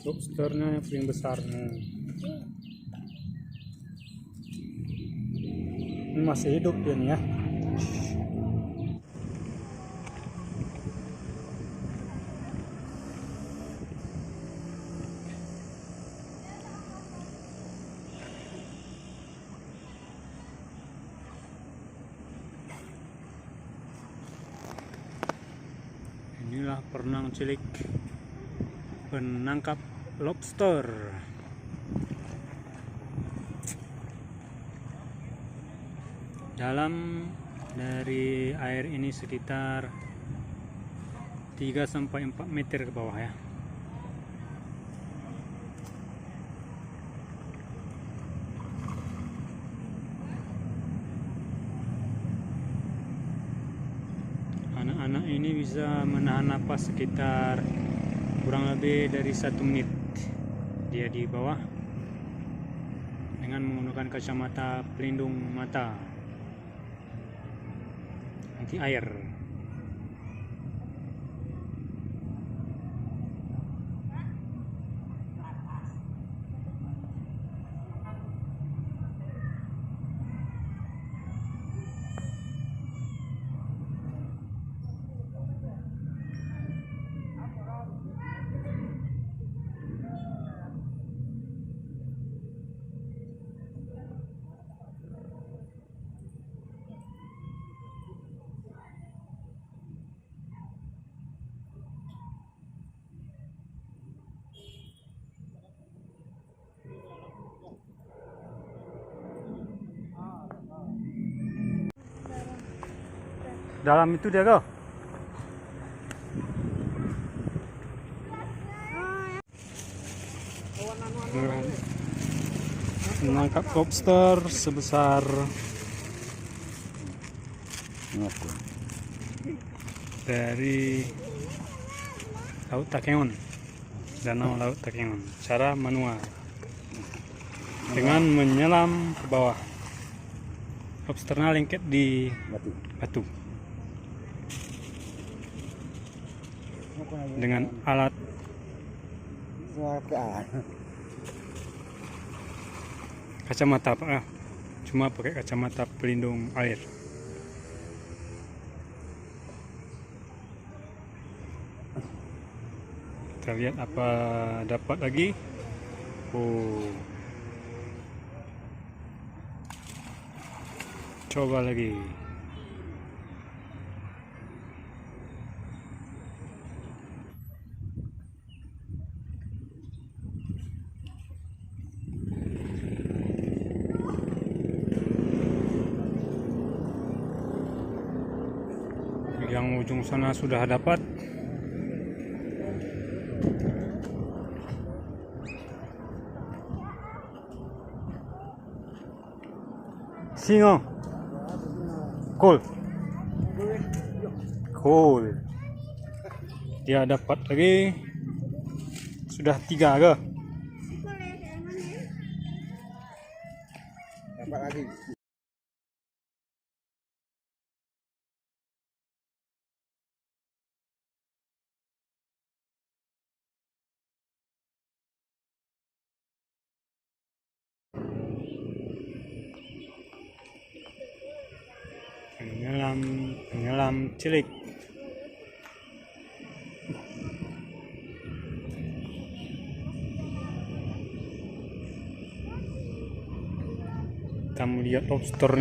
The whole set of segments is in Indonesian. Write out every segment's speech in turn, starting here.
Lobsternya yang paling besar nih. Ini masih hidup dia nih ya. Inilah perenang cilik penangkap lobster. Dalam dari air ini sekitar 3-4 meter ke bawah ya. Anak-anak ini bisa menahan napas sekitar kurang lebih dari 1 menit. Dia di bawah dengan menggunakan kacamata pelindung mata anti air. Dalam itu dia kok. Menangkap lobster sebesar dari Laut Takengon, danau Laut Takengon, cara manual dengan menyelam ke bawah. Lobsternya lengket di batu dengan alat kacamata Pak, cuma pakai kacamata pelindung air. Kita lihat apa dapat lagi. Coba lagi. Yang ujung sana sudah dapat. Singo. Cool. Dia dapat lagi. Sudah 3 ke? Dapat lagi. Penyelam cilik. Kita melihat lobster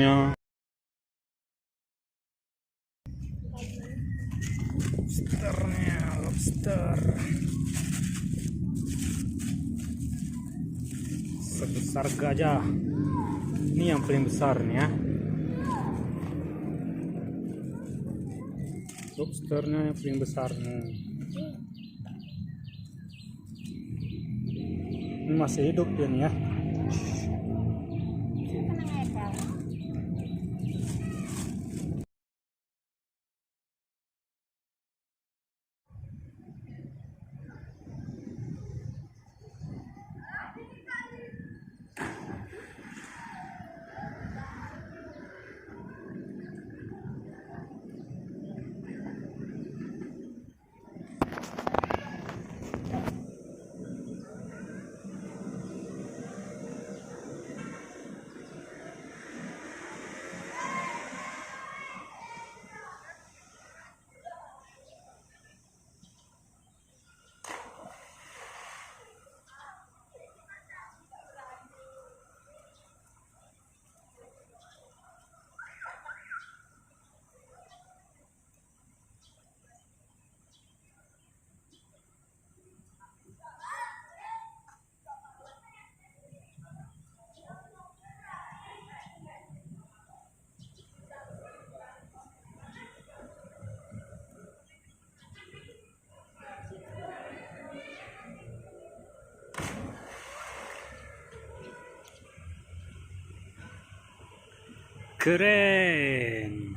sebesar gajah. Ini yang paling besar nih ya. Lobsternya yang paling besar nih. Ini masih hidup dia nih ya. Keren.